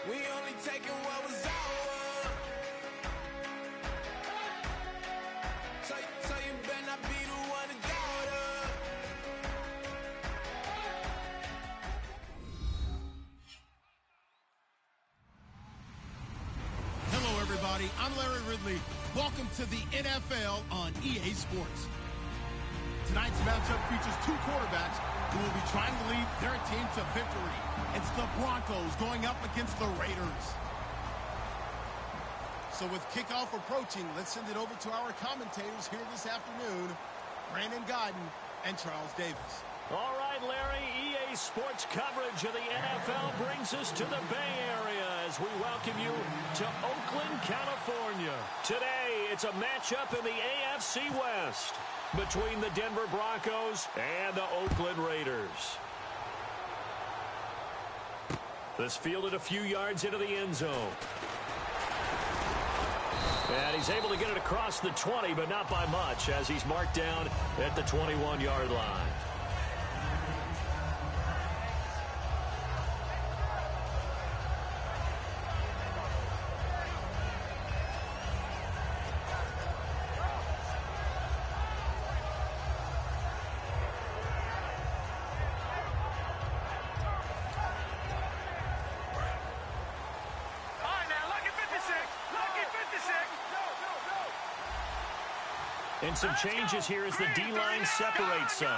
We only taking what was ours. So you better not be the one to doubt us. Hello, everybody. I'm Larry Ridley. Welcome to the NFL on EA Sports. Tonight's matchup features two quarterbacks who will be trying to lead their team to victory. It's the Broncos going up against the Raiders. So with kickoff approaching, let's send it over to our commentators here this afternoon, Brandon Godden and Charles Davis. All right, Larry, EA Sports coverage of the NFL brings us to the Bay Area as we welcome you to Oakland, California. Today, it's a matchup in the AFC West between the Denver Broncos and the Oakland Raiders. This fielded a few yards into the end zone. And he's able to get it across the 20, but not by much, as he's marked down at the 21-yard line. And some changes here as the D-line separates some.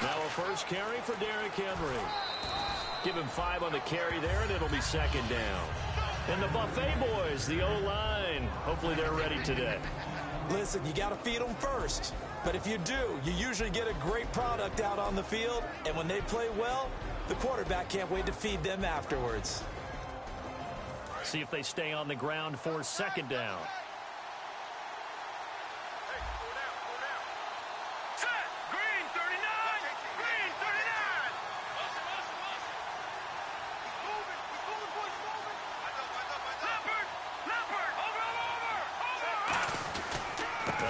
Now a first carry for Derrick Henry. Give him 5 on the carry there, and it'll be second down. And the Buffet boys, the O-line, hopefully they're ready today. Listen, you got to feed them first. But if you do, you usually get a great product out on the field. And when they play well, the quarterback can't wait to feed them afterwards. See if they stay on the ground for second down.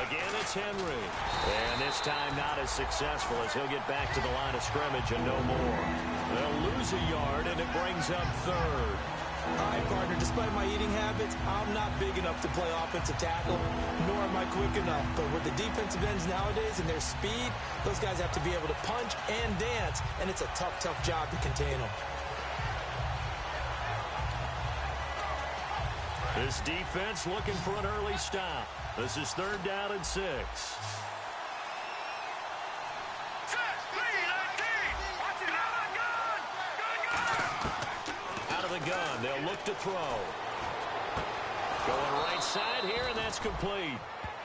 Again, it's Henry. And this time not as successful as he'll get back to the line of scrimmage and no more. They'll lose a yard, and it brings up third. All right, partner, despite my eating habits, I'm not big enough to play offensive tackle, nor am I quick enough. But with the defensive ends nowadays and their speed, those guys have to be able to punch and dance, and it's a tough, tough job to contain them. This defense looking for an early stop. This is third down and 6. Out of the gun, they'll look to throw. Going right side here, and that's complete.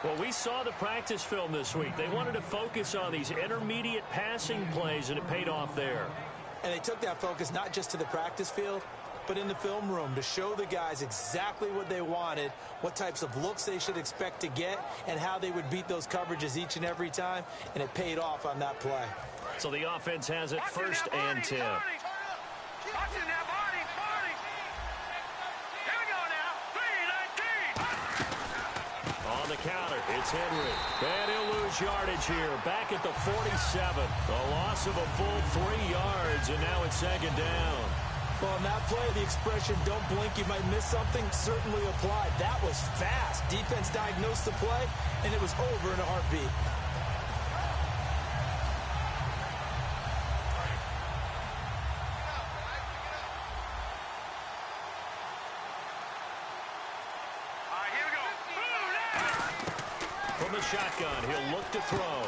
Well, we saw the practice film this week. They wanted to focus on these intermediate passing plays, and it paid off there. And they took that focus not just to the practice field, but in the film room to show the guys exactly what they wanted, what types of looks they should expect to get, and how they would beat those coverages each and every time, and it paid off on that play. So the offense has it first and 10. On the counter, it's Henry. And he'll lose yardage here, back at the 47. A loss of a full 3 yards, and now it's second down. Well, on that play, the expression, don't blink, you might miss something, certainly applied. That was fast. Defense diagnosed the play, and it was over in a heartbeat. From the shotgun, he'll look to throw.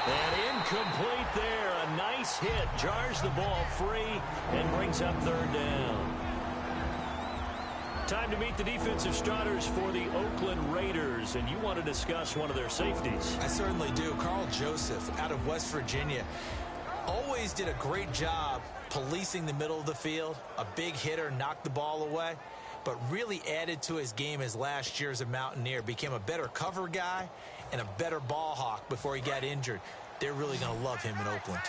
And incomplete there. A nice hit. Jars the ball free and brings up third down. Time to meet the defensive starters for the Oakland Raiders. And you want to discuss one of their safeties. I certainly do. Carl Joseph out of West Virginia. Always did a great job policing the middle of the field. A big hitter, knocked the ball away. But really added to his game as last year as a Mountaineer. Became a better cover guy and a better ball hawk before he got injured. They're really going to love him in Oakland.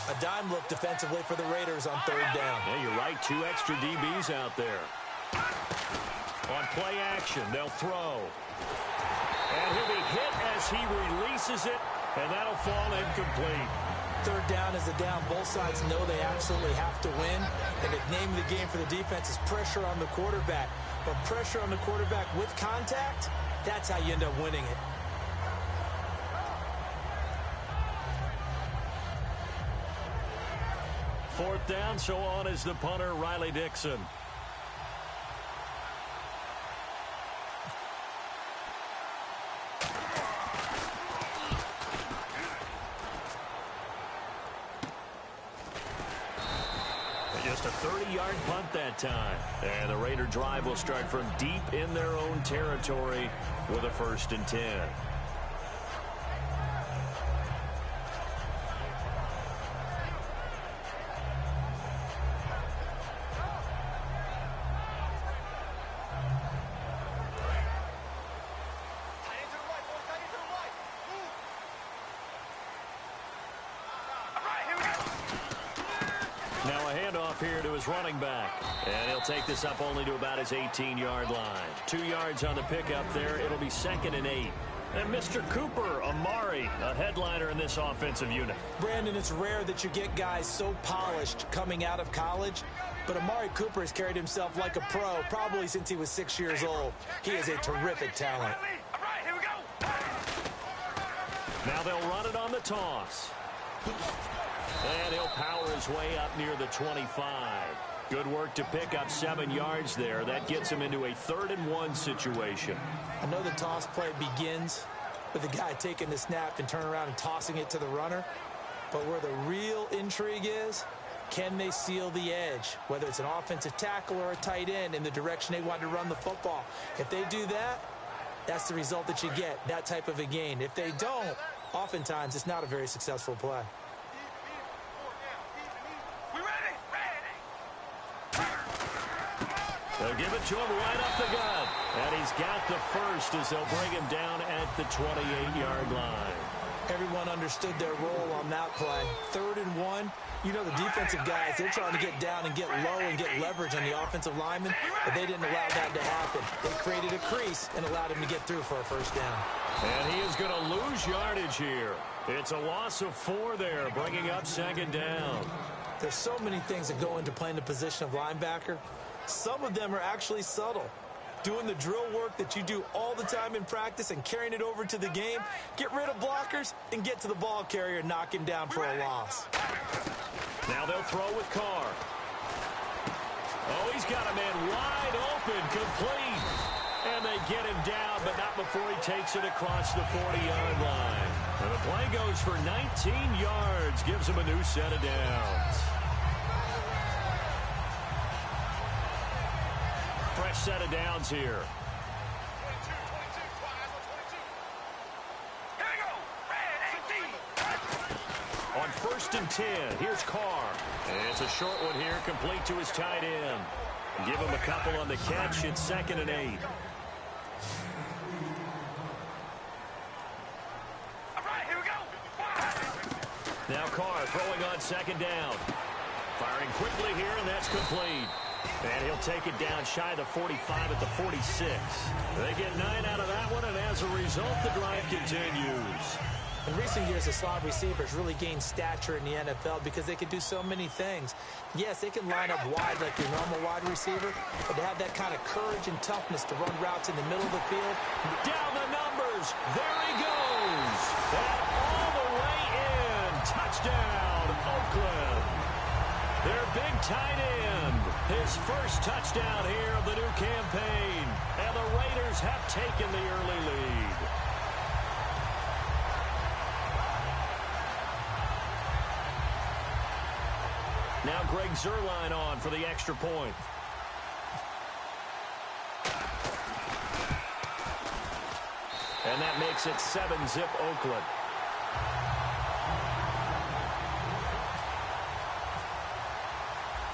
A dime look defensively for the Raiders on third down. Yeah, you're right. 2 extra DBs out there. On play action, they'll throw. as he releases it, and that'll fall incomplete. Third down is a down. Both sides know they absolutely have to win. And the name of the game for the defense is pressure on the quarterback. But pressure on the quarterback with contact, that's how you end up winning it. Fourth down, so on is the punter, Riley Dixon. Just a 30-yard punt that time. And the Raider drive will start from deep in their own territory with a 1st and 10. Now a handoff here to his running back. And he'll take this up only to about his 18-yard line. 2 yards on the pickup there. It'll be 2nd and 8. And Mr. Cooper, Amari, a headliner in this offensive unit. Brandon, it's rare that you get guys so polished coming out of college. But Amari Cooper has carried himself like a pro probably since he was 6 years old. He is a terrific talent. Now they'll run it on the toss. And he'll power his way up near the 25. Good work to pick up 7 yards there. That gets him into a 3rd and 1 situation. I know the toss play begins with the guy taking the snap and turning around and tossing it to the runner. But where the real intrigue is, can they seal the edge? Whether it's an offensive tackle or a tight end in the direction they want to run the football. If they do that, that's the result that you get, that type of a gain. If they don't, oftentimes it's not a very successful play. They'll give it to him right up the gut. And he's got the first as they'll bring him down at the 28-yard line. Everyone understood their role on that play. 3rd and 1. You know the defensive guys, they're trying to get down and get low and get leverage on the offensive lineman, but they didn't allow that to happen. They created a crease and allowed him to get through for a 1st down. And he is going to lose yardage here. It's a loss of 4 there, bringing up 2nd down. There's so many things that go into playing the position of linebacker. Some of them are actually subtle. Doing the drill work that you do all the time in practice and carrying it over to the game. Get rid of blockers and get to the ball carrier and knock him down for a loss. Now they'll throw with Carr. Oh, he's got a man wide open, complete. And they get him down, but not before he takes it across the 40-yard line. And the play goes for 19 yards, gives him a new set of downs. Fresh set of downs here. On 1st and 10, here's Carr. And it's a short one here, complete to his tight end. Give him a couple on the catch. It's 2nd and 8. Now Carr throwing on 2nd down. Firing quickly here, and that's complete. And he'll take it down shy of the 45 at the 46. They get 9 out of that one, and as a result, the drive continues. In recent years, the slot receivers really gained stature in the NFL because they can do so many things. Yes, they can line up wide like your normal wide receiver, but to have that kind of courage and toughness to run routes in the middle of the field. Down the numbers. There he goes. And all the way in. Touchdown, Oakland. Their big tight end. His first touchdown here of the new campaign. And the Raiders have taken the early lead. Now Greg Zuerlein on for the extra point. And that makes it 7-zip Oakland.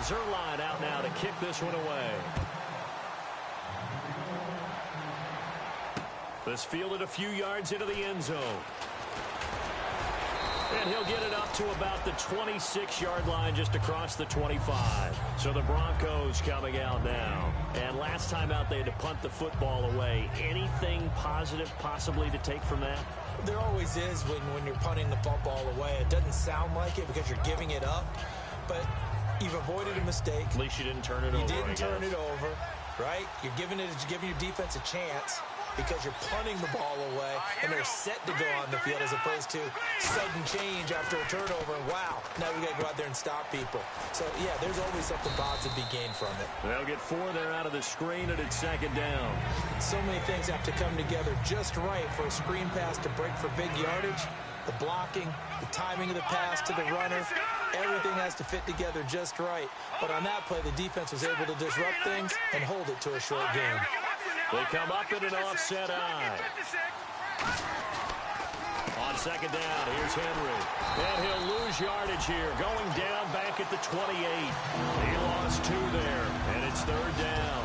Zuerlein out now to kick this one away. This fielded a few yards into the end zone. And he'll get it up to about the 26-yard line just across the 25. So the Broncos coming out now. And last time out they had to punt the football away. Anything positive possibly to take from that? There always is when you're punting the football away. It doesn't sound like it because you're giving it up. But you've avoided a mistake. At least you didn't turn it over. You didn't turn it over, right? You're giving your defense a chance because you're punting the ball away and they're set to go on the field as opposed to sudden change after a turnover. And wow, now we got to go out there and stop people. So, yeah, there's always something positive to be gained from it. They'll get 4 there out of the screen, and it's second down. So many things have to come together just right for a screen pass to break for big yardage. The blocking, the timing of the pass to the runner, everything has to fit together just right. But on that play, the defense was able to disrupt things and hold it to a short game. They come up in an offset eye. On second down, here's Henry. And he'll lose yardage here, going down back at the 28. He lost 2 there, and it's third down.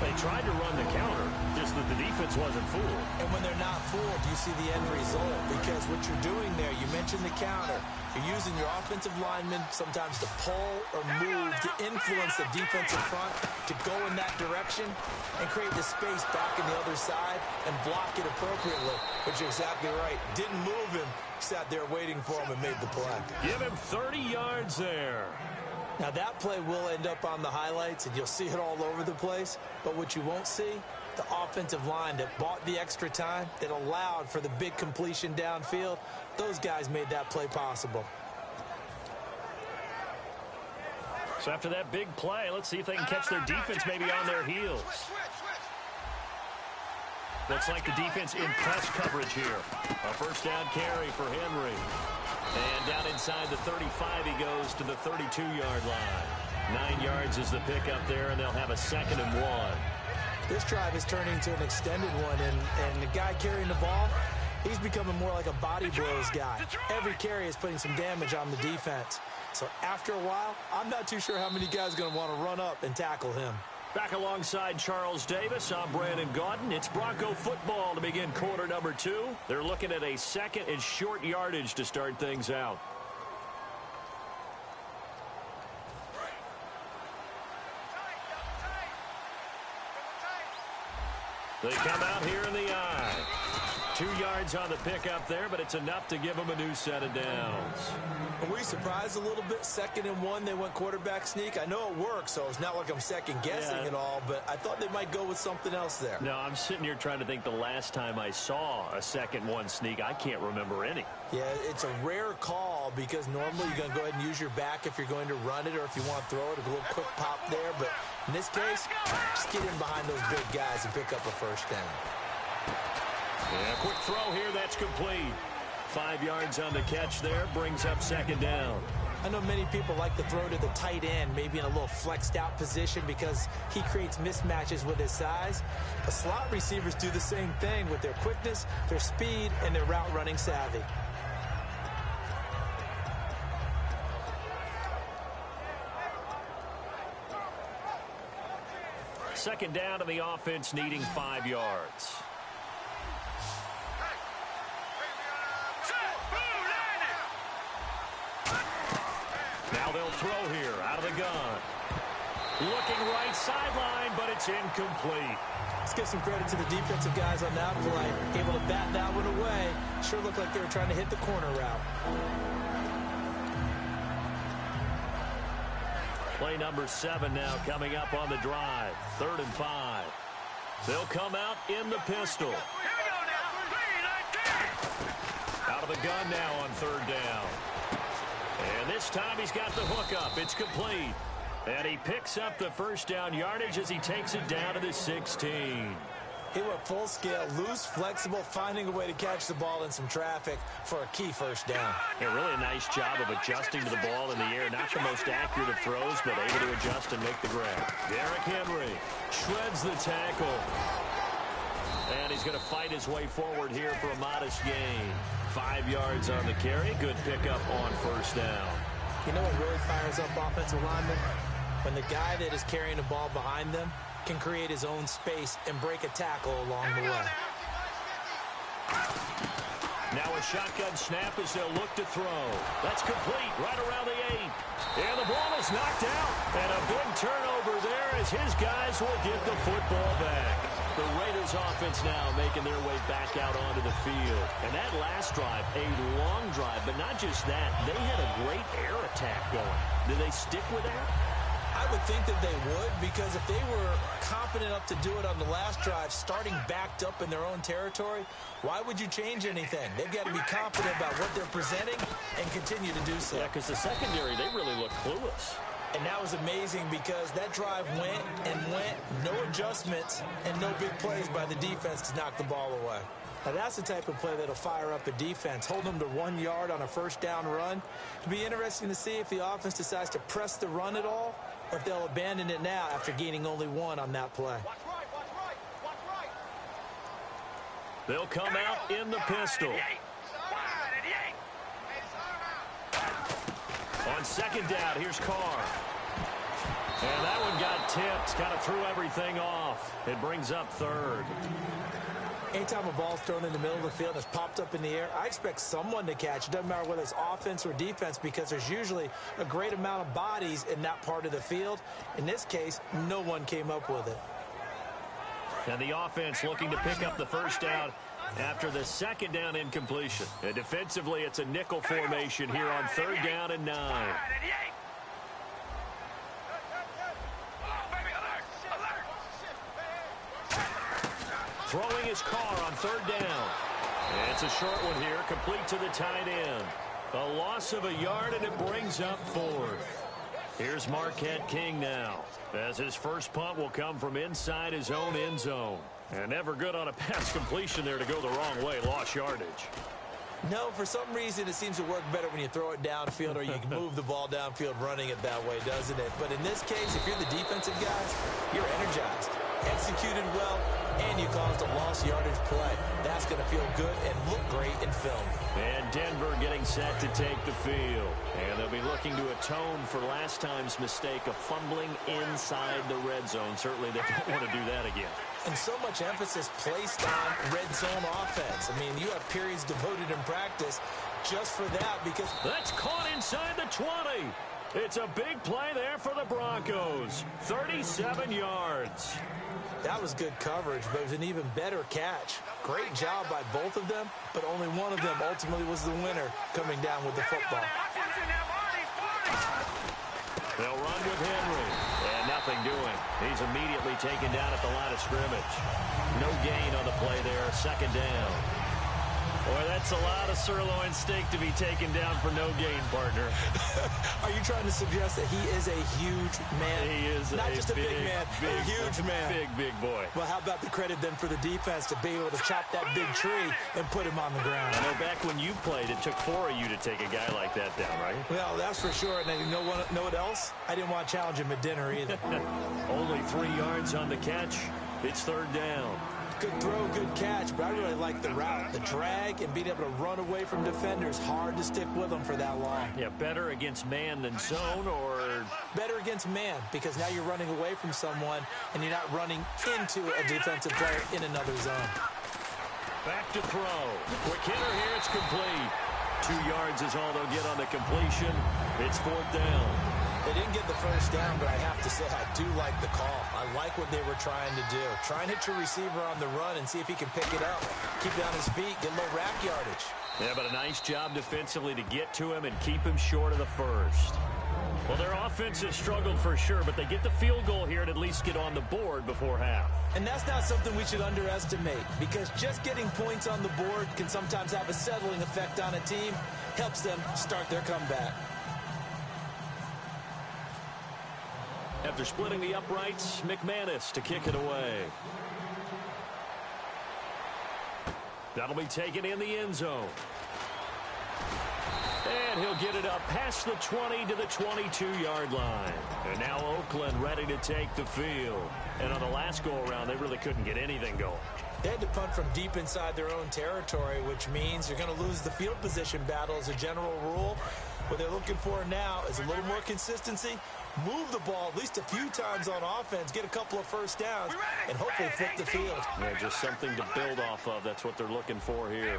They tried to run the counter, just that the defense wasn't fooled. And when they're not fooled, you see the end result. Because what you're doing there, you mentioned the counter. You're using your offensive linemen sometimes to pull or move to influence the defensive front to go in that direction and create the space back in the other side and block it appropriately, which you're exactly right. Didn't move him, sat there waiting for him and made the play. Give him 30 yards there. Now, that play will end up on the highlights, and you'll see it all over the place. But what you won't see, the offensive line that bought the extra time, that allowed for the big completion downfield, those guys made that play possible. So after that big play, let's see if they can catch their defense maybe on their heels. Looks like the defense in press coverage here. A first down carry for Henry. And down inside the 35, he goes to the 32-yard line. 9 yards is the pickup there, and they'll have a 2nd and 1. This drive is turning into an extended one, and the guy carrying the ball, he's becoming more like a body blows guy. Every carry is putting some damage on the defense. So after a while, I'm not too sure how many guys are going to want to run up and tackle him. Back alongside Charles Davis, I'm Brandon Gaudin. It's Bronco football to begin quarter number 2. They're looking at a 2nd and short yardage to start things out. They come out here in the eye. 2 yards on the pickup there, but it's enough to give them a new set of downs. Were we surprised a little bit? 2nd and 1, they went quarterback sneak. I know it works, so it's not like I'm second-guessing at all, but I thought they might go with something else there. No, I'm sitting here trying to think the last time I saw a 2nd-1 sneak. I can't remember any. Yeah, it's a rare call because normally you're going to go ahead and use your back if you're going to run it or if you want to throw it, a little quick pop there. But in this case, just get in behind those big guys and pick up a first down. Yeah, quick throw here, that's complete. 5 yards on the catch there, brings up 2nd down. I know many people like to throw to the tight end, maybe in a little flexed out position because he creates mismatches with his size. The slot receivers do the same thing with their quickness, their speed, and their route running savvy. Second down to the offense, needing 5 yards. Now they'll throw here out of the gun. Looking right sideline, but it's incomplete. Let's give some credit to the defensive guys on that play. Able to bat that one away. Sure looked like they were trying to hit the corner route. Play number 7 now coming up on the drive. 3rd and 5. They'll come out in the pistol. Out of the gun now on 3rd down. And this time he's got the hook up. It's complete. And he picks up the first down yardage as he takes it down to the 16. He went full scale, loose, flexible, finding a way to catch the ball in some traffic for a key first down. Yeah, really a nice job of adjusting to the ball in the air. Not the most accurate of throws, but able to adjust and make the grab. Derrick Henry shreds the tackle. And he's going to fight his way forward here for a modest gain. 5 yards on the carry. Good pickup on first down. You know what really fires up offensive linemen? When the guy that is carrying the ball behind them can create his own space and break a tackle along the way. Now a shotgun snap as they'll look to throw. That's complete right around the 8. And the ball is knocked out. And a big turnover there as his guys will get the football back. The Raiders offense now making their way back out onto the field. And that last drive, a long drive, but not just that. They had a great air attack going. Do they stick with that? I would think that they would, because if they were competent enough to do it on the last drive, starting backed up in their own territory, why would you change anything? They've got to be confident about what they're presenting and continue to do so. Yeah, because the secondary, they really look clueless. And that was amazing because that drive went and went, no adjustments, and no big plays by the defense to knock the ball away. Now, that's the type of play that'll fire up a defense. Hold them to 1 yard on a first down run. It'll be interesting to see if the offense decides to press the run at all, or if they'll abandon it now after gaining only 1 on that play. They'll come out in the pistol. On second down, here's Carr. And that one got tipped, kind of threw everything off. It brings up third. Anytime a ball's thrown in the middle of the field and it's popped up in the air, I expect someone to catch. It doesn't matter whether it's offense or defense, because there's usually a great amount of bodies in that part of the field. In this case, no one came up with it. And the offense looking to pick up the first down after the second down incompletion. And defensively, it's a nickel formation here on third down and 9. Throwing his Carr on third down. And it's a short one here, complete to the tight end. A loss of a yard, and it brings up fourth. Here's Marquette King now, as his first punt will come from inside his own end zone. And never good on a pass completion there to go the wrong way. Lost yardage. No, for some reason it seems to work better when you throw it downfield or you can move the ball downfield running it that way, doesn't it? But in this case, if you're the defensive guys, you're energized, executed well, and you caused a lost yardage play. That's going to feel good and look great in film. And Denver getting set to take the field. And they'll be looking to atone for last time's mistake of fumbling inside the red zone. Certainly they don't want to do that again. And so much emphasis placed on red zone offense. I mean, you have periods devoted in practice just for that, because that's caught inside the 20. It's a big play there for the Broncos. 37 yards. That was good coverage, but it was an even better catch. Great job by both of them, but only one of them ultimately was the winner coming down with the football. They'll run with Henry, and nothing doing. He's immediately taken down at the line of scrimmage. No gain on the play there, second down. Boy, that's a lot of sirloin steak to be taken down for no gain, partner. Are you trying to suggest that he is a huge man? He is not just a big man, a huge man. Big boy. Well, how about the credit then for the defense to be able to chop that big tree and put him on the ground? I know back when you played, it took 4 of you to take a guy like that down, right? Well, that's for sure. And you know what else? I didn't want to challenge him at dinner either. Only 3 yards on the catch. It's third down. Good throw, good catch, but I really like the route, the drag, and being able to run away from defenders. Hard to stick with them for that long. Yeah, better against man than zone, or better against man, because now you're running away from someone and you're not running into a defensive player in another zone. Back to throw. Quick hitter here, it's complete. 2 yards is all they'll get on the completion. It's fourth down. They didn't get the first down, but I have to say I do like the call. I like what they were trying to do. Try and hit your receiver on the run and see if he can pick it up. Keep it on his feet, get a little rack yardage. Yeah, but a nice job defensively to get to him and keep him short of the first. Well, their offense has struggled for sure, but they get the field goal here and at least get on the board before half. And that's not something we should underestimate, because just getting points on the board can sometimes have a settling effect on a team. Helps them start their comeback. After splitting the uprights, McManus to kick it away. That'll be taken in the end zone. And he'll get it up past the 20 to the 22-yard line. And now Oakland ready to take the field. And on the last go-around, they really couldn't get anything going. They had to punt from deep inside their own territory, which means you're going to lose the field position battle as a general rule. What they're looking for now is a little more consistency. Move the ball at least a few times on offense, get a couple of first downs, and hopefully flip the field. Yeah, just something to build off of. That's what they're looking for here.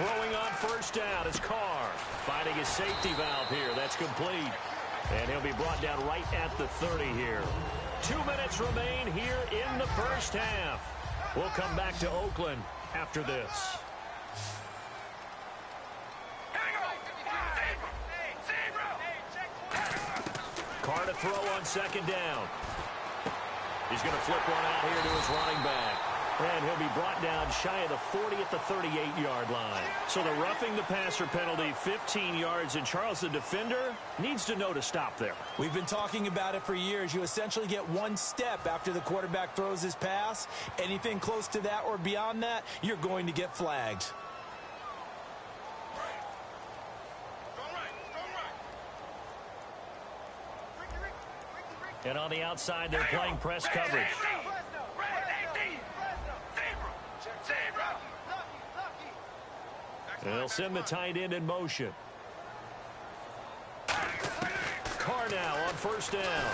Throwing on first down is Carr. Finding his safety valve here. That's complete. And he'll be brought down right at the 30 here. 2 minutes remain here in the first half. We'll come back to Oakland after this. Carr to throw on second down. He's going to flip one out here to his running back. And he'll be brought down shy of the 40 at the 38-yard line. So the roughing the passer penalty, 15 yards, and Charles, the defender, needs to know to stop there. We've been talking about it for years. You essentially get one step after the quarterback throws his pass. Anything close to that or beyond that, you're going to get flagged. And on the outside, they're playing press coverage. They'll send the tight end in motion. Carr now on first down.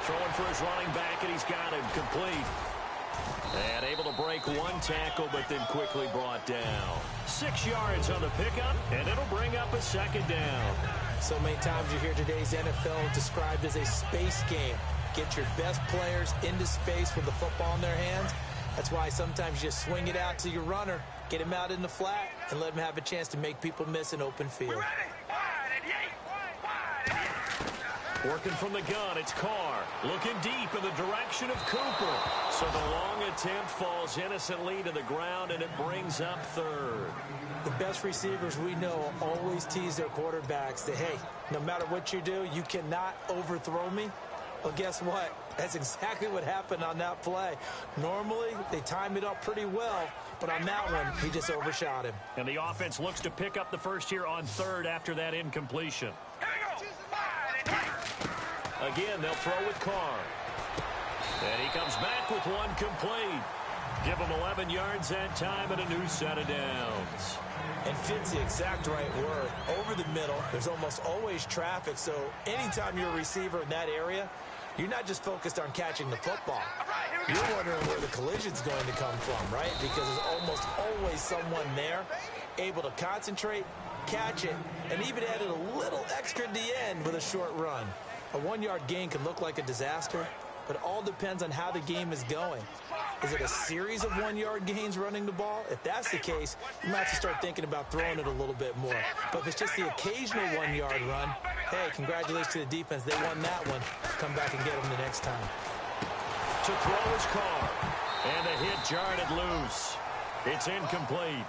Throwing for his running back, and he's got him complete. And able to break one tackle, but then quickly brought down. 6 yards on the pickup, and it'll bring up a second down. So many times you hear today's NFL described as a space game. Get your best players into space with the football in their hands. That's why sometimes you just swing it out to your runner, get him out in the flat, and let him have a chance to make people miss an open field. Working from the gun, it's Carr. Looking deep in the direction of Cooper. So the long attempt falls innocently to the ground, and it brings up third. The best receivers we know always tease their quarterbacks that, hey, no matter what you do, you cannot overthrow me. Well, guess what? That's exactly what happened on that play. Normally, they time it up pretty well, but on that one, he just overshot him. And the offense looks to pick up the first here on third after that incompletion. Again, they'll throw with Carr. And he comes back with one complete. Give him 11 yards that time and a new set of downs. And fits the exact right word. Over the middle, there's almost always traffic, so anytime you're a receiver in that area, you're not just focused on catching the football. You're wondering where the collision's going to come from, right? Because there's almost always someone there able to concentrate, catch it, and even added a little extra at the end with a short run. A 1-yard gain can look like a disaster, but it all depends on how the game is going. Is it a series of 1-yard gains running the ball? If that's the case, you might have to start thinking about throwing it a little bit more. But if it's just the occasional 1-yard run, hey, congratulations to the defense. They won that one. Come back and get them the next time. To throw his Carr. And the hit jarred it loose. It's incomplete.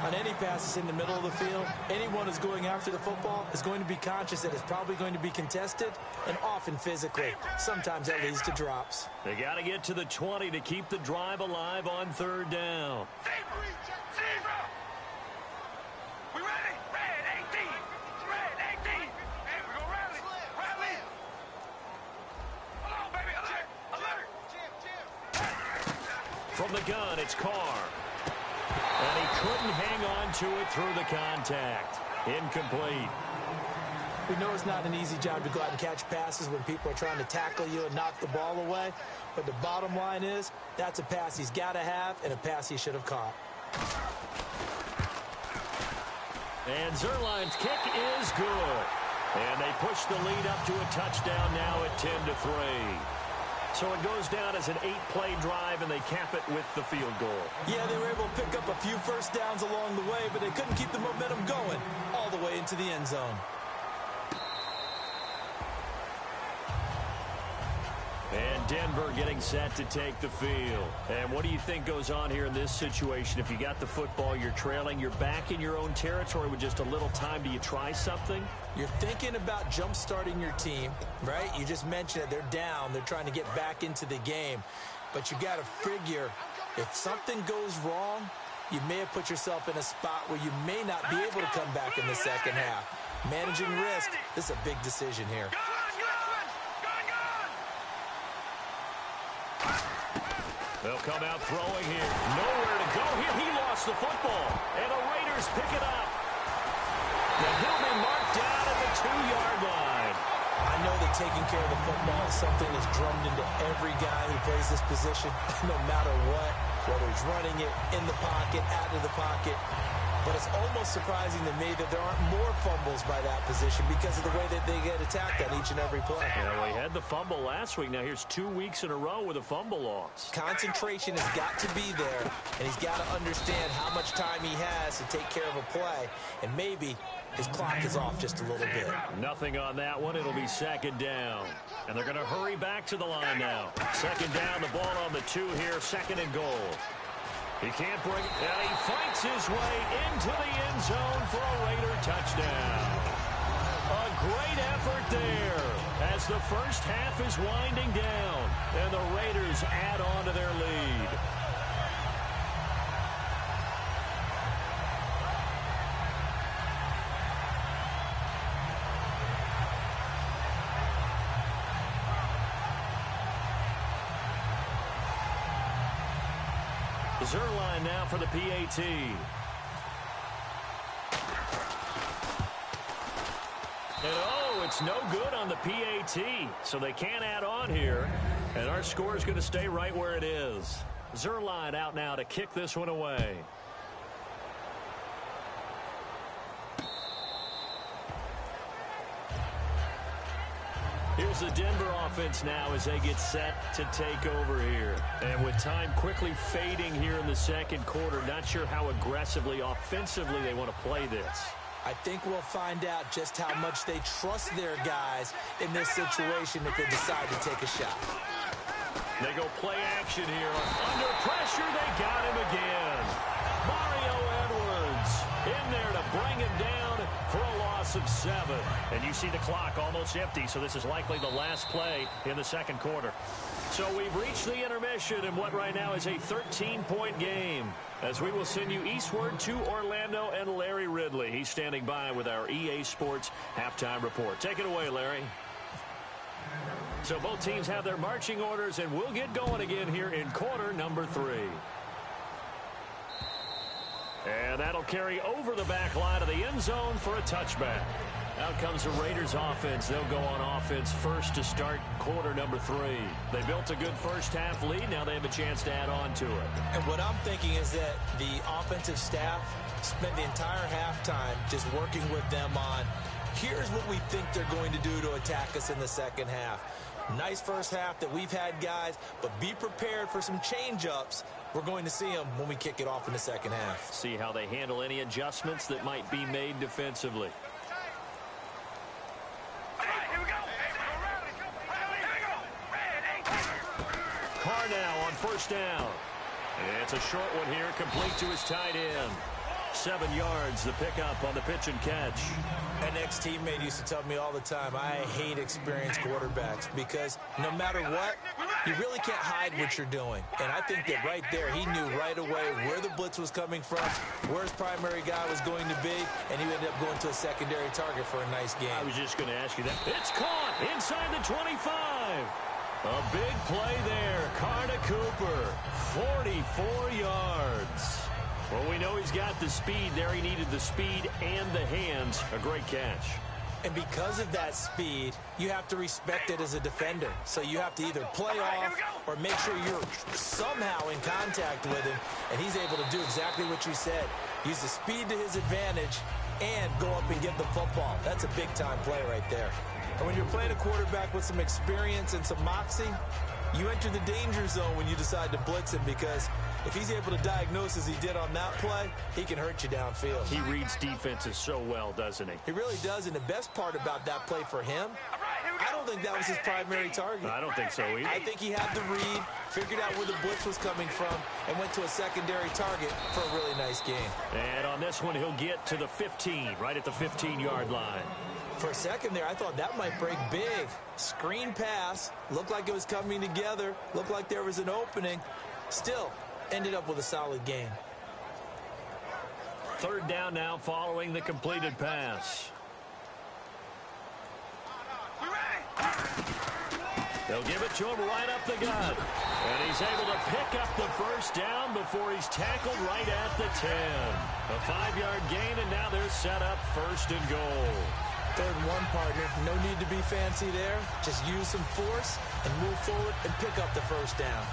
On any passes in the middle of the field, anyone who's going after the football is going to be conscious that it's probably going to be contested, and often physically. Sometimes that leads to drops. They got to get to the 20 to keep the drive alive on third down. We ready? Red 18. Red 18. Hey, we go rally. Rally. Hold on, baby. Alert. Alert. From the gun, it's Carr. And he couldn't hang on to it through the contact. Incomplete. We know it's not an easy job to go out and catch passes when people are trying to tackle you and knock the ball away. But the bottom line is, that's a pass he's got to have and a pass he should have caught. And Zerline's kick is good. And they push the lead up to a touchdown now at 10-3. So it goes down as an 8-play drive, and they cap it with the field goal. Yeah, they were able to pick up a few first downs along the way, but they couldn't keep the momentum going all the way into the end zone. And Denver getting set to take the field. And what do you think goes on here in this situation? If you got the football, you're trailing, you're back in your own territory with just a little time. Do you try something? You're thinking about jump-starting your team, right? You just mentioned it. They're down. They're trying to get back into the game. But you got to figure, if something goes wrong, you may have put yourself in a spot where you may not be able to come back in the second half. Managing risk, this is a big decision here. They'll come out throwing here. Nowhere to go here. He lost the football. And the Raiders pick it up. And he'll be marked down at the 2-yard line. I know that taking care of the football is something that's drummed into every guy who plays this position, no matter what. whether he's running it in the pocket, out of the pocket. But it's almost surprising to me that there aren't more fumbles by that position because of the way that they get attacked on each and every play. Yeah, we had the fumble last week. Now here's 2 weeks in a row with a fumble loss. Concentration has got to be there, and he's got to understand how much time he has to take care of a play, and maybe his clock is off just a little bit. Nothing on that one. It'll be second down. And they're going to hurry back to the line now. Second down, the ball on the 2 here, second and goal. He can't bring it, and he fights his way into the end zone for a Raider touchdown. A great effort there as the first half is winding down, and the Raiders add on to their lead. Zerline now for the PAT. And oh, it's no good on the PAT, so they can't add on here. And our score is going to stay right where it is. Zerline out now to kick this one away. Here's the Denver offense now as they get set to take over here. And with time quickly fading here in the second quarter, not sure how aggressively, offensively they want to play this. I think we'll find out just how much they trust their guys in this situation if they decide to take a shot. They go play action here. Under pressure, they got him again. Mario Edwards in there to bring him down for a loss of 7. And you see the clock almost empty, so this is likely the last play in the second quarter. So we've reached the intermission in what right now is a 13-point game, as we will send you eastward to Orlando and Larry Ridley. He's standing by with our EA Sports halftime report. Take it away, Larry. So both teams have their marching orders, and we'll get going again here in quarter number 3. And that'll carry over the back line of the end zone for a touchback. Out comes the Raiders offense. They'll go on offense first to start quarter number 3. They built a good first half lead. Now they have a chance to add on to it. And what I'm thinking is that the offensive staff spent the entire halftime just working with them on, here's what we think they're going to do to attack us in the second half. Nice first half that we've had, guys, but be prepared for some change-ups. We're going to see them when we kick it off in the second half. See how they handle any adjustments that might be made defensively. Carnell on first down. It's a short one here, complete to his tight end. 7 yards, the pickup on the pitch and catch. An ex-teammate used to tell me all the time, I hate experienced quarterbacks because no matter what, you really can't hide what you're doing. And I think that right there, he knew right away where the blitz was coming from, where his primary guy was going to be, and he ended up going to a secondary target for a nice game. I was just going to ask you that. It's caught inside the 25. A big play there. Carter Cooper, 44 yards. Well, we know he's got the speed there. He needed the speed and the hands. A great catch. And because of that speed, you have to respect it as a defender. So you have to either play off or make sure you're somehow in contact with him. And he's able to do exactly what you said. Use the speed to his advantage and go up and get the football. That's a big-time play right there. And when you're playing a quarterback with some experience and some moxie, you enter the danger zone when you decide to blitz him, because if he's able to diagnose as he did on that play, he can hurt you downfield. He reads defenses so well, doesn't he? He really does, and the best part about that play for him, I don't think that was his primary target. I don't think so either. I think he had the read, figured out where the blitz was coming from, and went to a secondary target for a really nice game. And on this one, he'll get to the 15, right at the 15-yard line. For a second there, I thought that might break big. Screen pass, looked like it was coming together, looked like there was an opening. Still, ended up with a solid game. Third down now following the completed pass. They'll give it to him right up the gut. And he's able to pick up the first down before he's tackled right at the 10. A 5-yard gain, and now they're set up first and goal. 3rd and 1, partner. No need to be fancy there. Just use some force and move forward and pick up the first down.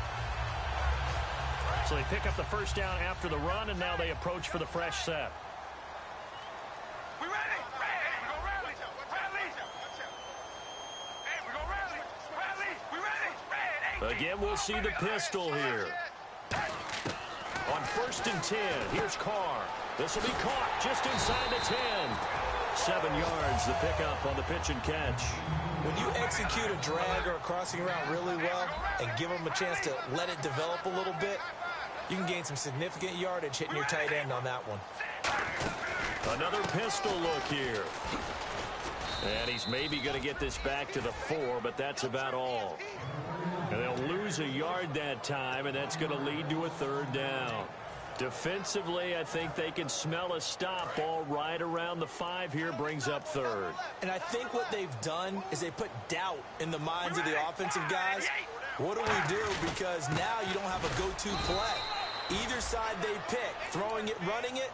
So they pick up the first down after the run, and now they approach for the fresh set. We ready? Hey, we go rally. Rally. Hey, we go rally. Rally. We ready? Red, 18. Again, we'll see the pistol here. On 1st and 10, here's Carr. This will be caught just inside the 10. 7 yards, the pickup on the pitch and catch. When you execute a drag or a crossing route really well and give them a chance to let it develop a little bit, you can gain some significant yardage hitting your tight end on that one. Another pistol look here. And he's maybe going to get this back to the 4, but that's about all. And they'll lose a yard that time, and that's going to lead to a 3rd down. Defensively, I think they can smell a stop. Ball right around the 5 here, brings up 3rd. And I think what they've done is they put doubt in the minds of the offensive guys. What do we do? Because now you don't have a go-to play. Either side they pick, throwing it, running it,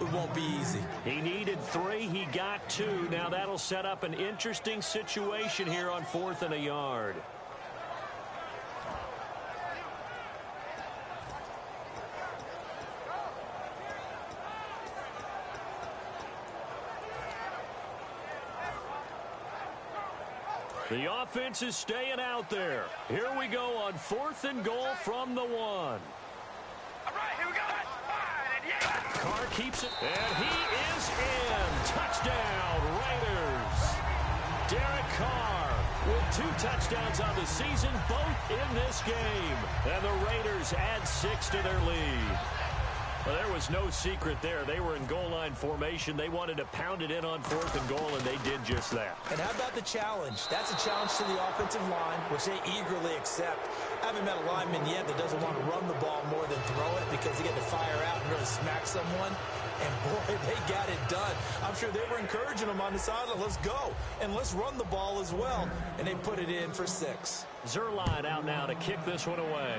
it won't be easy. He needed 3. He got 2. Now that'll set up an interesting situation here on 4th and a yard. The offense is staying out there. Here we go on 4th and goal from the 1. All right, here we go. Carr keeps it, and he is in. Touchdown, Raiders. Derek Carr with 2 touchdowns on the season, both in this game. And the Raiders add 6 to their lead. Well, there was no secret there. They were in goal line formation. They wanted to pound it in on 4th and goal, and they did just that. And how about the challenge? That's a challenge to the offensive line, which they eagerly accept. I haven't met a lineman yet that doesn't want to run the ball more than throw it because they get to fire out and really smack someone. And, boy, they got it done. I'm sure they were encouraging them on the sideline. Let's go, and let's run the ball as well. And they put it in for 6. Zerline out now to kick this one away.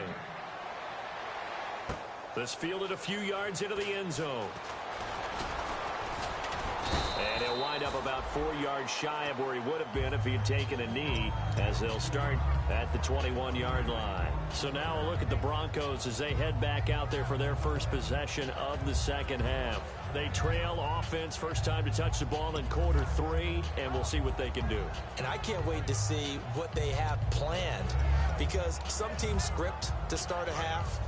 This fielded a few yards into the end zone. And he'll wind up about 4 yards shy of where he would have been if he had taken a knee, as they'll start at the 21-yard line. So now a look at the Broncos as they head back out there for their first possession of the second half. They trail offense, first time to touch the ball in quarter 3, and we'll see what they can do. And I can't wait to see what they have planned, because some teams script to start a half.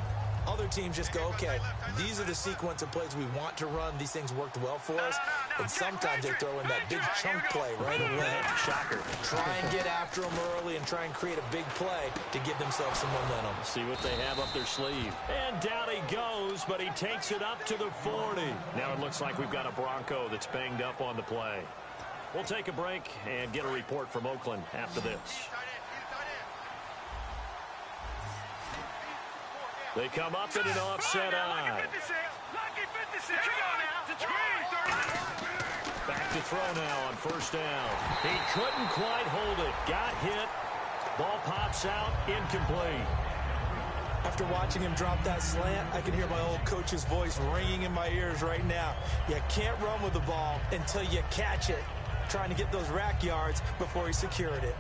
Other teams just go, okay, these are the sequence of plays we want to run. These things worked well for us. And sometimes they throw in that big chunk play right away. Shocker. Try and get after them early and try and create a big play to give themselves some momentum. See what they have up their sleeve. And down he goes, but he takes it up to the 40. Now it looks like we've got a Bronco that's banged up on the play. We'll take a break and get a report from Oakland after this. They come up in an offset eye. Back to throw now on 1st down. He couldn't quite hold it. Got hit. Ball pops out. Incomplete. After watching him drop that slant, I can hear my old coach's voice ringing in my ears right now. You can't run with the ball until you catch it. Trying to get those rack yards before he secured it.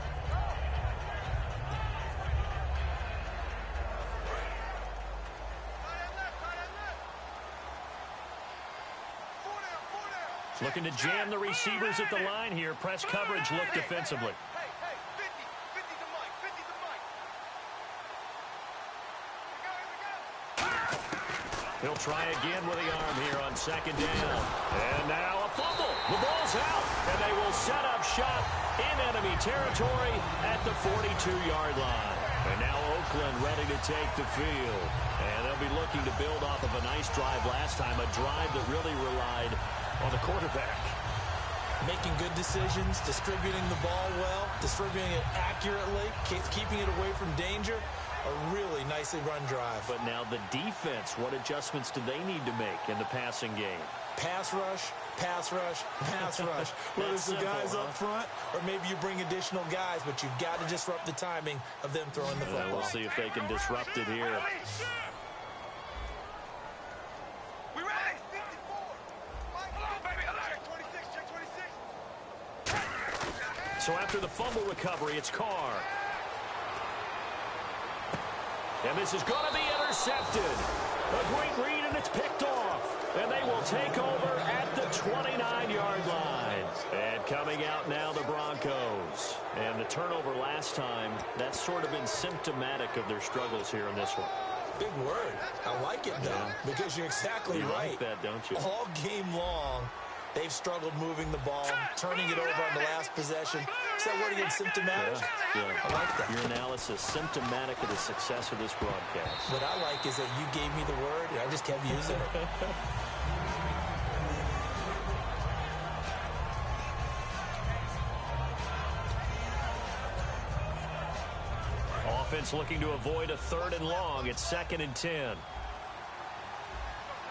Looking to jam the receivers at the line here. Press coverage look defensively. He'll try again with the arm here on 2nd down. And now a fumble. The ball's out. And they will set up shop in enemy territory at the 42-yard line. And now Oakland ready to take the field. And they'll be looking to build off of a nice drive last time. A drive that really relied on the quarterback. Making good decisions, distributing the ball well, distributing it accurately, keeping it away from danger. A really nicely run drive. But now the defense, what adjustments do they need to make in the passing game? Pass rush, pass rush, pass rush. Whether it's the guys up front or maybe you bring additional guys, but you've got to disrupt the timing of them throwing the football. We'll see if they can disrupt it here. Check 26. So after the fumble recovery, it's Carr. And this is going to be intercepted. A great read, and it's picked off. And they will take over at the 29-yard line. And coming out now, the Broncos. And the turnover last time, that's sort of been symptomatic of their struggles here in this one. Big word. I like it, though, because you're exactly right. You like that, don't you? All game long, they've struggled moving the ball, turning it over on the last possession. Is that word again, symptomatic? Yeah. I like that. Your analysis, symptomatic of the success of this broadcast. What I like is that you gave me the word, and I just kept using it. Offense looking to avoid a 3rd and long. It's 2nd and 10.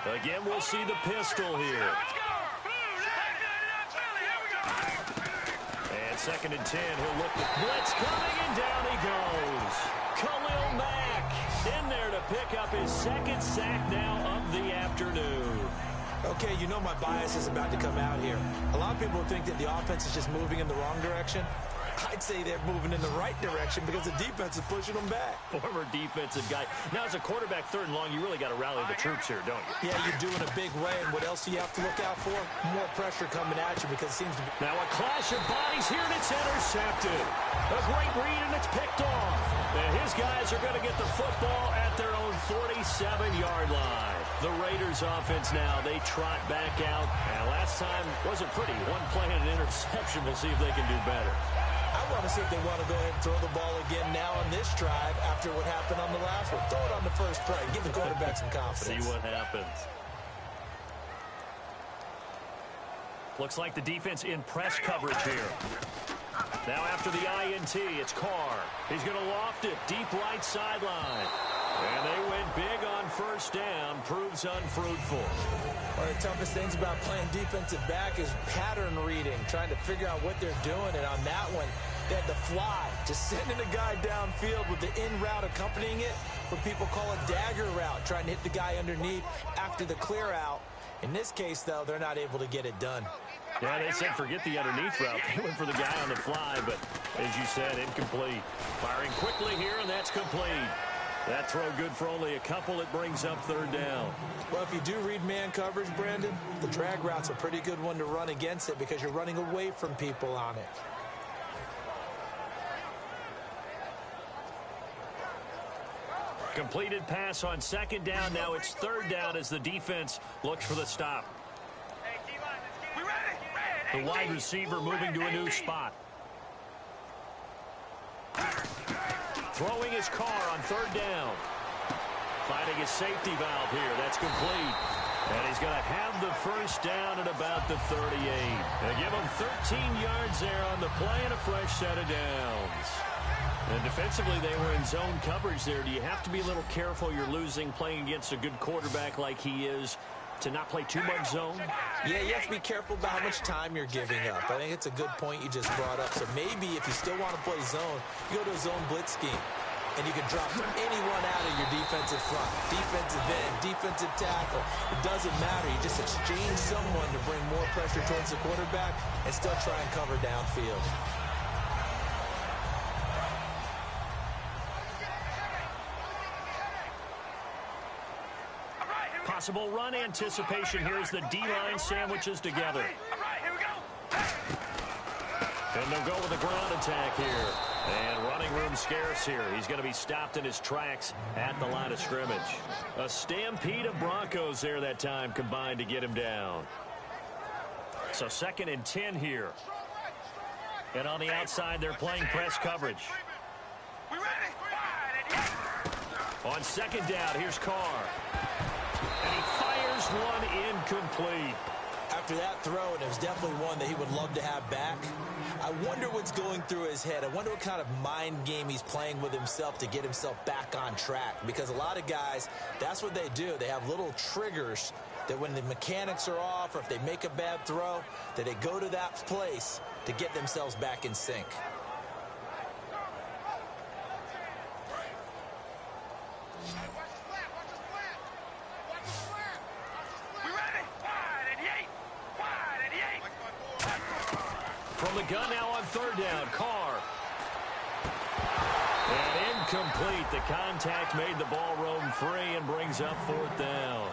Again, we'll see the pistol here. And 2nd and 10. He'll look the blitz coming, and down he goes. Khalil Mack in there to pick up his 2nd sack now of the afternoon. Okay, you know my bias is about to come out here. A lot of people think that the offense is just moving in the wrong direction. I'd say they're moving in the right direction because the defense is pushing them back. Former defensive guy. Now, as a quarterback, 3rd and long, you really got to rally the troops here, don't you? Yeah, you do in a big way. And what else do you have to look out for? More pressure coming at you because it seems to be... Now a clash of bodies here, and it's intercepted. A great read, and it's picked off. And his guys are going to get the football at their own 47-yard line. The Raiders offense now, they trot back out. And last time wasn't pretty. One play and an interception. We'll see if they can do better. I want to see if they want to go ahead and throw the ball again now on this drive after what happened on the last one. Throw it on the first play. Give the quarterback some confidence. See what happens. Looks like the defense in press coverage here. Now after the INT, it's Carr. He's going to loft it deep right sideline. And they went big on 1st down. Proves unfruitful. One of the toughest things about playing defensive back is pattern reading, trying to figure out what they're doing. And on that one, they had the fly, just sending a guy downfield with the in route accompanying it, what people call a dagger route, trying to hit the guy underneath after the clear out. In this case, though, they're not able to get it done. Yeah, they said forget the underneath route. They went for the guy on the fly, but as you said, incomplete. Firing quickly here, and that's complete. That throw good for only a couple. It brings up 3rd down. Well, if you do read man coverage, Brandon, the drag route's a pretty good one to run against it because you're running away from people on it. Completed pass on 2nd down. Now it's 3rd down as the defense looks for the stop. The wide receiver moving to a new spot. Throwing his Carr on 3rd down. Finding his safety valve here. That's complete. And he's going to have the 1st down at about the 38. They give him 13 yards there on the play and a fresh set of downs. And defensively, they were in zone coverage there. Do you have to be a little careful? You're losing playing against a good quarterback like he is to not play too much zone? Yeah, you have to be careful about how much time you're giving up. I think it's a good point you just brought up. So maybe if you still want to play zone, you go to a zone blitz scheme. And you can drop anyone out of your defensive front. Defensive end, defensive tackle. It doesn't matter. You just exchange someone to bring more pressure towards the quarterback and still try and cover downfield. Possible run anticipation. Here's the D-line sandwiches together. And they'll go with a ground attack here. And running room scarce here. He's going to be stopped in his tracks at the line of scrimmage. A stampede of Broncos there that time combined to get him down. So 2nd and 10 here. And on the outside, they're playing press coverage. On 2nd down, here's Carr. And he fires one incomplete. After that throw, and it was definitely one that he would love to have back, I wonder what's going through his head. I wonder what kind of mind game he's playing with himself to get himself back on track. Because a lot of guys, that's what they do. They have little triggers that when the mechanics are off or if they make a bad throw, that they go to that place to get themselves back in sync. From the gun now on 3rd down, Carr. And Incomplete. The contact made the ball roam free and brings up 4th down.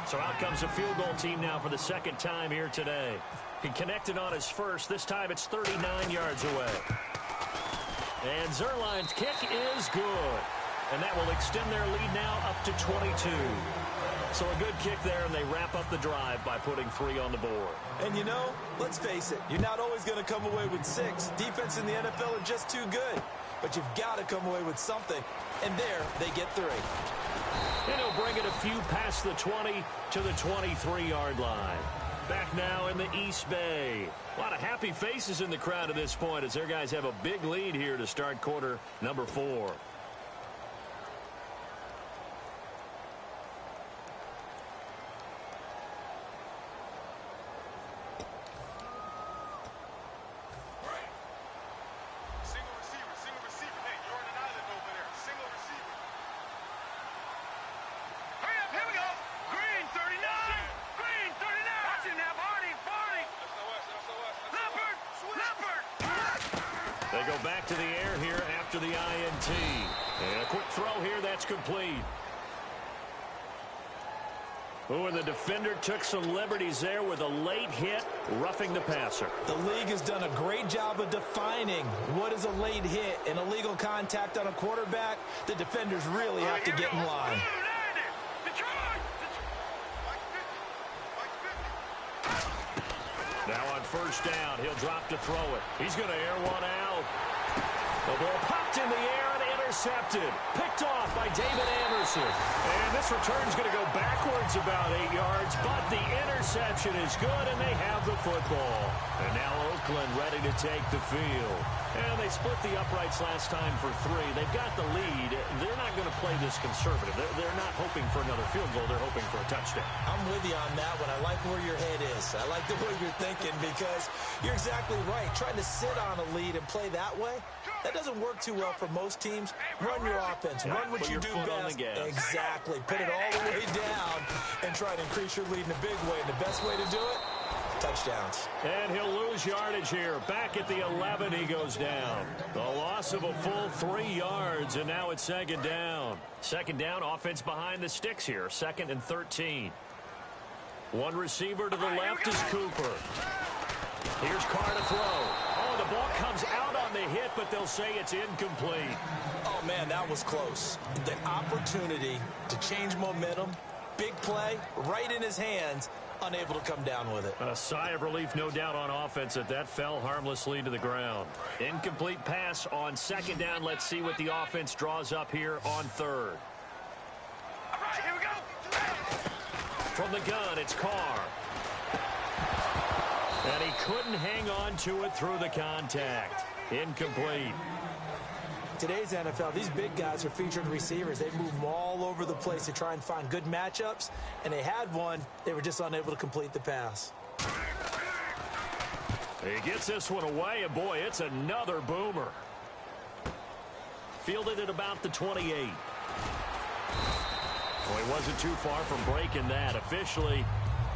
So out comes a field goal team now for the second time here today. He connected on his first. This time it's 39 yards away. And Zerline's kick is good. And that will extend their lead now up to 22. So a good kick there, and they wrap up the drive by putting 3 on the board. And you know, let's face it, you're not always going to come away with 6. Defense in the NFL are just too good. But you've got to come away with something. And there, they get 3. And he'll bring it a few past the 20 to the 23-yard line. Back now in the East Bay. A lot of happy faces in the crowd at this point as their guys have a big lead here to start quarter number 4. They go back to the air here after the INT. And a quick throw here, that's complete. Oh, and the defender took some liberties there with a late hit, roughing the passer. The league has done a great job of defining what is a late hit and illegal contact on a quarterback. The defenders really have to get in line. Now on first down, he'll drop to throw it. He's going to air one out. The ball popped in the air and intercepted. Picked off by David Anderson. And this return's going to go backwards about 8 yards, but the interception is good, and they have the football. And now Oakland ready to take the field. And they split the uprights last time for 3. They've got the lead. They're not going to play this conservative. They're not hoping for another field goal. They're hoping for a touchdown. I'm with you on that one. I like where your head is. I like the way you're thinking because you're exactly right. Trying to sit on a lead and play that way, that doesn't work too well for most teams. Run your offense. Run what you do best. Exactly. Put it all the way down and try to increase your lead in a big way. And the best way to do it, touchdowns. And he'll lose yardage here. Back at the 11, he goes down. The loss of a full 3 yards, and now it's second down. Second down, offense behind the sticks here. 2nd and 13. One receiver to the left is Cooper. Here's Carr to throw. Oh, the ball comes out on the hit, but they'll say it's incomplete. Oh, man, that was close. The opportunity to change momentum, big play, right in his hands, unable to come down with it. A sigh of relief, no doubt, on offense that fell harmlessly to the ground. Incomplete pass on second down. Let's see what the offense draws up here on 3rd. All right, here we go. From the gun, it's Carr. And he couldn't hang on to it through the contact. Incomplete. Today's NFL, these big guys are featured receivers. They move them all over the place to try and find good matchups, and they had one. They were just unable to complete the pass. He gets this one away, and boy, it's another boomer. Fielded at about the 28. Well, he wasn't too far from breaking that. Officially,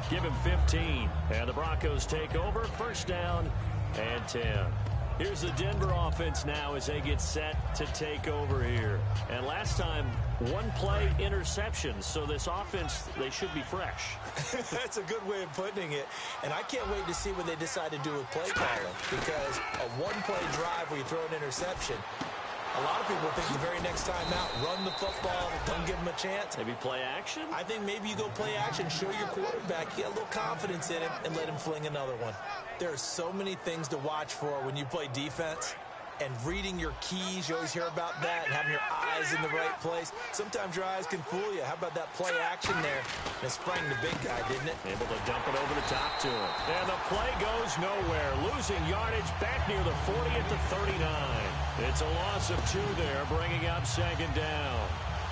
give him 15. And the Broncos take over. First down and 10. Here's the Denver offense now as they get set to take over here. And last time, one play interception. So this offense, they should be fresh. That's a good way of putting it. And I can't wait to see what they decide to do with play calling. Because a one-play drive where you throw an interception, a lot of people think the very next time out, run the football, don't give them a chance. Maybe play action? I think maybe you go play action, show your quarterback, get a little confidence in him, and let him fling another one. There are so many things to watch for when you play defense. And reading your keys, you always hear about that, and having your eyes in the right place. Sometimes your eyes can fool you. How about that play action there? It sprang the big guy, didn't it? Able to dump it over the top to him. And the play goes nowhere. Losing yardage back near the 40 at the 39. It's a loss of 2 there, bringing up second down.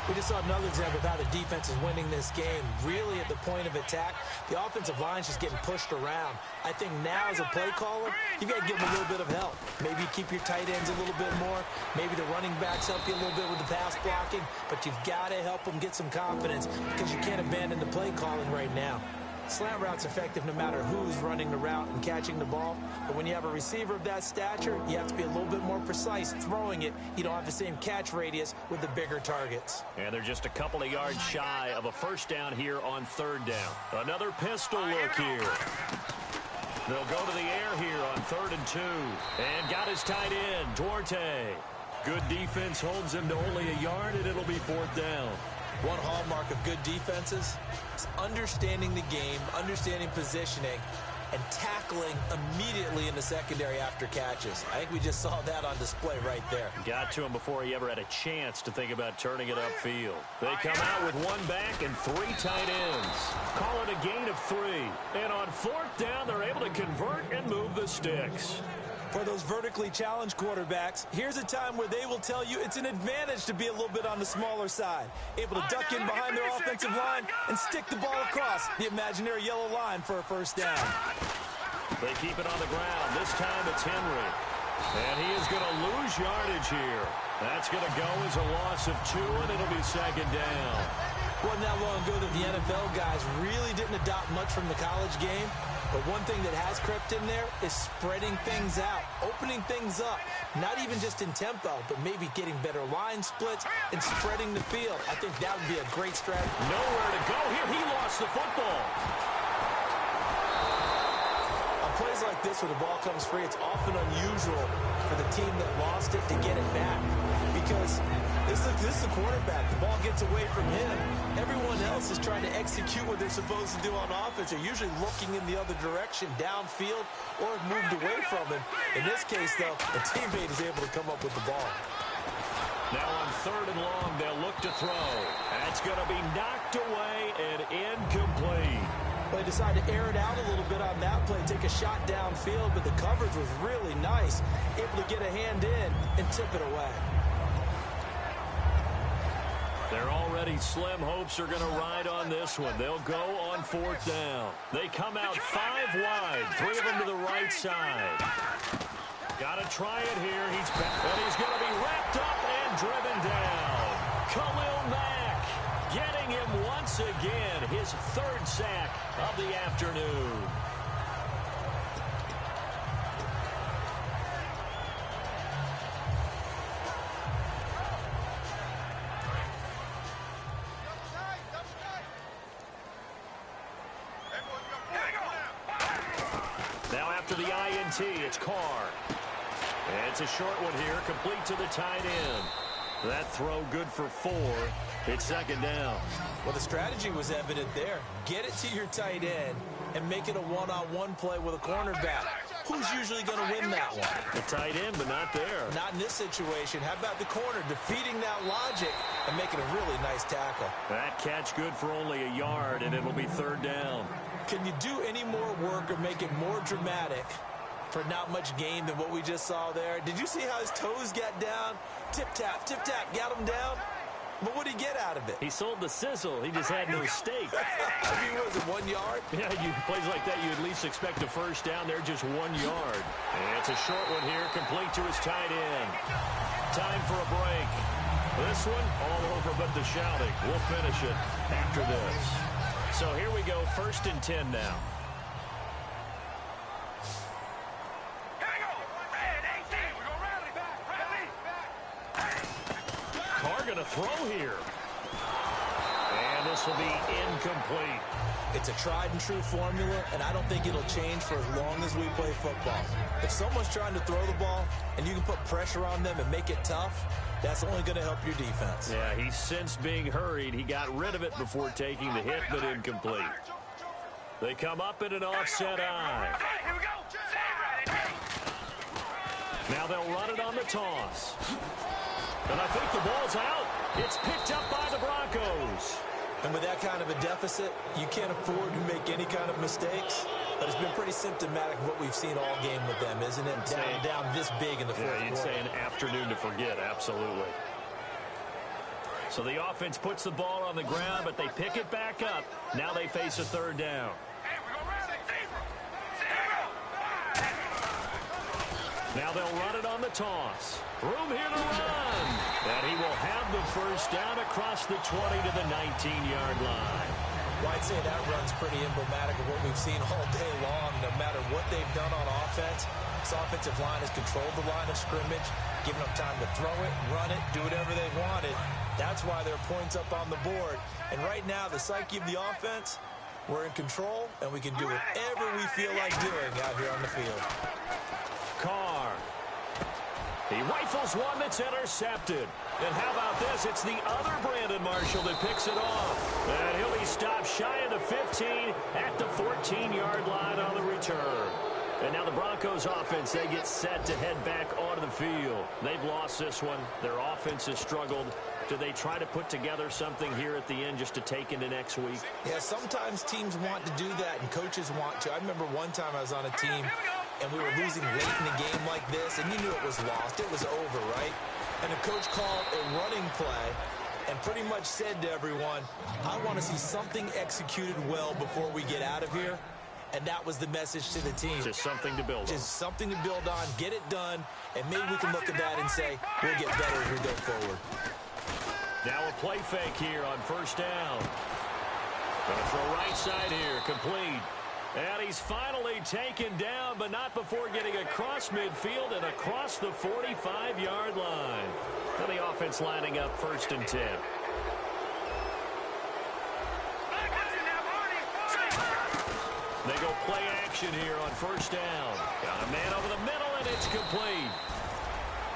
We just saw another example of how the defense is winning this game. Really at the point of attack, the offensive line's just getting pushed around. I think now as a play caller, you got to give them a little bit of help. Maybe keep your tight ends a little bit more. Maybe the running backs help you a little bit with the pass blocking. But you've got to help them get some confidence because you can't abandon the play calling right now. Slant route's effective no matter who's running the route and catching the ball. But when you have a receiver of that stature, you have to be a little bit more precise throwing it. You don't have the same catch radius with the bigger targets. And they're just a couple of yards shy of a first down here on third down. Another pistol look here. They'll go to the air here on 3rd and 2. And got his tight end, Duarte. Good defense holds him to only a yard, and it'll be 4th down. One hallmark of good defenses is understanding the game, understanding positioning, and tackling immediately in the secondary after catches. I think we just saw that on display right there. Got to him before he ever had a chance to think about turning it upfield. They come out with 1 back and 3 tight ends. Call it a gain of 3. And on 4th down, they're able to convert and move the sticks. For those vertically challenged quarterbacks, here's a time where they will tell you it's an advantage to be a little bit on the smaller side. Able to duck in behind their offensive line and stick the ball across the imaginary yellow line for a first down. They keep it on the ground. This time it's Henry. And he is going to lose yardage here. That's going to go as a loss of 2, and it'll be 2nd down. Wasn't that long ago that the NFL guys really didn't adopt much from the college game. But one thing that has crept in there is spreading things out, opening things up, not even just in tempo, but maybe getting better line splits and spreading the field. I think that would be a great strategy. Nowhere to go here. He lost the football. On plays like this where the ball comes free, it's often unusual for the team that lost it to get it back because this is the quarterback. The ball gets away from him. Everyone else is trying to execute what they're supposed to do on offense. They're usually looking in the other direction, downfield, or have moved away from him. In this case, though, a teammate is able to come up with the ball. Now on 3rd and long, they'll look to throw. That's going to be knocked away and incomplete. They decided to air it out a little bit on that play, take a shot downfield, but the coverage was really nice. Able to get a hand in and tip it away. Their already slim hopes are going to ride on this one. They'll go on 4th down. They come out 5 wide, 3 of them to the right side. Got to try it here. He's back, and he's going to be wrapped up and driven down. Khalil Mack getting him once again, his 3rd sack of the afternoon. Now after the INT, it's Carr. And it's a short one here, complete to the tight end. That throw good for 4. It's 2nd down. Well, the strategy was evident there. Get it to your tight end and make it a one-on-one play with a cornerback. Who's usually going to win that one? The tight end, but not there. Not in this situation. How about the corner defeating that logic and making a really nice tackle? That catch good for only a yard, and it'll be 3rd down. Can you do any more work or make it more dramatic for not much gain than what we just saw there? Did you see how his toes got down? Tip-tap, got him down. But what did he get out of it? He sold the sizzle. He just had no steak. I mean, was it 1 yard? Yeah, plays like that, you at least expect a first down. They're just 1 yard. And it's a short one here, complete to his tight end. Time for a break. This one, all over but the shouting. We'll finish it after this. So here we go, 1st and 10 now. Carr going to throw here. And this will be incomplete. It's a tried and true formula, and I don't think it'll change for as long as we play football. If someone's trying to throw the ball and you can put pressure on them and make it tough, that's only going to help your defense. Yeah, he's since being hurried. He got rid of it before taking the hit, but incomplete. They come up in an offset eye. Now they'll run it on the toss. And I think the ball's out. It's picked up by the Broncos. And with that kind of a deficit, you can't afford to make any kind of mistakes. But it's been pretty symptomatic of what we've seen all game with them, isn't it? Down this big in the fourth quarter. Yeah, you'd say an afternoon to forget, absolutely. So the offense puts the ball on the ground, but they pick it back up. Now they face a 3rd down. Now they'll run it on the toss. Room here to run. And he will have the first down across the 20 to the 19-yard line. Well, I'd say that run's pretty emblematic of what we've seen all day long. No matter what they've done on offense, this offensive line has controlled the line of scrimmage, giving them time to throw it, run it, do whatever they wanted. That's why there are points up on the board. And right now, the psyche of the offense, we're in control, and we can do whatever we feel like doing out here on the field. Carr. He rifles one that's intercepted. And how about this? It's the other Brandon Marshall that picks it off. And he'll be stopped shy of the 15 at the 14-yard line on the return. And now the Broncos offense, they get set to head back onto the field. They've lost this one. Their offense has struggled. Do they try to put together something here at the end just to take into next week? Yeah, sometimes teams want to do that and coaches want to. I remember one time I was on a team and we were losing late in the game like this, and you knew it was lost. It was over, right? And the coach called a running play and pretty much said to everyone, I want to see something executed well before we get out of here. And that was the message to the team. Just something to build on. Just something to build on, get it done, and maybe we can look at that and say, we'll get better as we go forward. Now a play fake here on first down. Going to throw right side here, complete. And he's finally taken down, but not before getting across midfield and across the 45-yard line. And the offense lining up 1st and 10. They go play action here on first down. Got a man over the middle, and it's complete.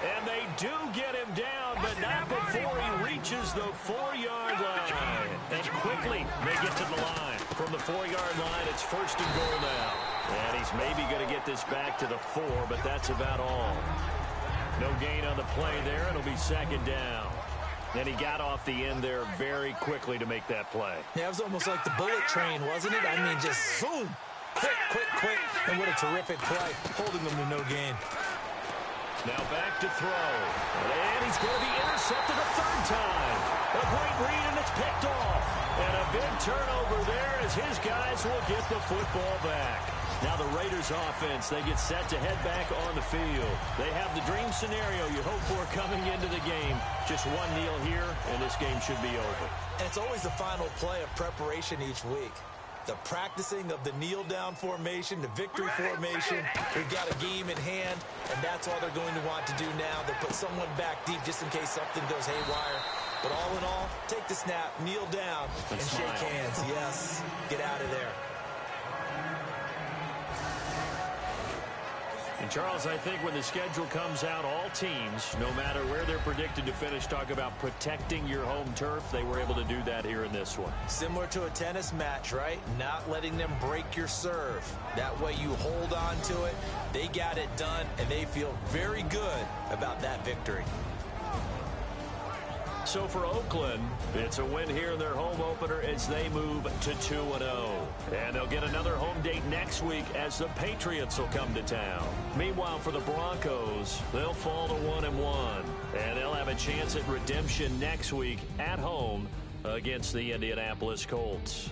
And they do get him down, but not before he reaches the 4-yard line. And quickly, they get to the line. From the 4-yard line, it's 1st and goal now. And he's maybe going to get this back to the 4, but that's about all. No gain on the play there. It'll be 2nd down. And he got off the end there very quickly to make that play. Yeah, it was almost like the bullet train, wasn't it? I mean, just boom, quick. And what a terrific play, holding them to no gain. Now back to throw. And he's going to be intercepted a 3rd time. A great read, and it's picked off. And a big turnover there as his guys will get the football back. Now the Raiders offense, they get set to head back on the field. They have the dream scenario you hope for coming into the game. Just one kneel here, and this game should be over. And it's always the final play of preparation each week. The practicing of the kneel-down formation, the victory formation. We've got a game in hand, and that's all they're going to want to do now. They'll put someone back deep just in case something goes haywire. But all in all, take the snap, kneel down, and shake hands. Yes, get out of there. And Charles, I think when the schedule comes out, all teams, no matter where they're predicted to finish, talk about protecting your home turf. They were able to do that here in this one. Similar to a tennis match, right? Not letting them break your serve. That way you hold on to it. They got it done, and they feel very good about that victory. So for Oakland, it's a win here in their home opener as they move to 2-0. And they'll get another home date next week as the Patriots will come to town. Meanwhile, for the Broncos, they'll fall to 1-1. And they'll have a chance at redemption next week at home against the Indianapolis Colts.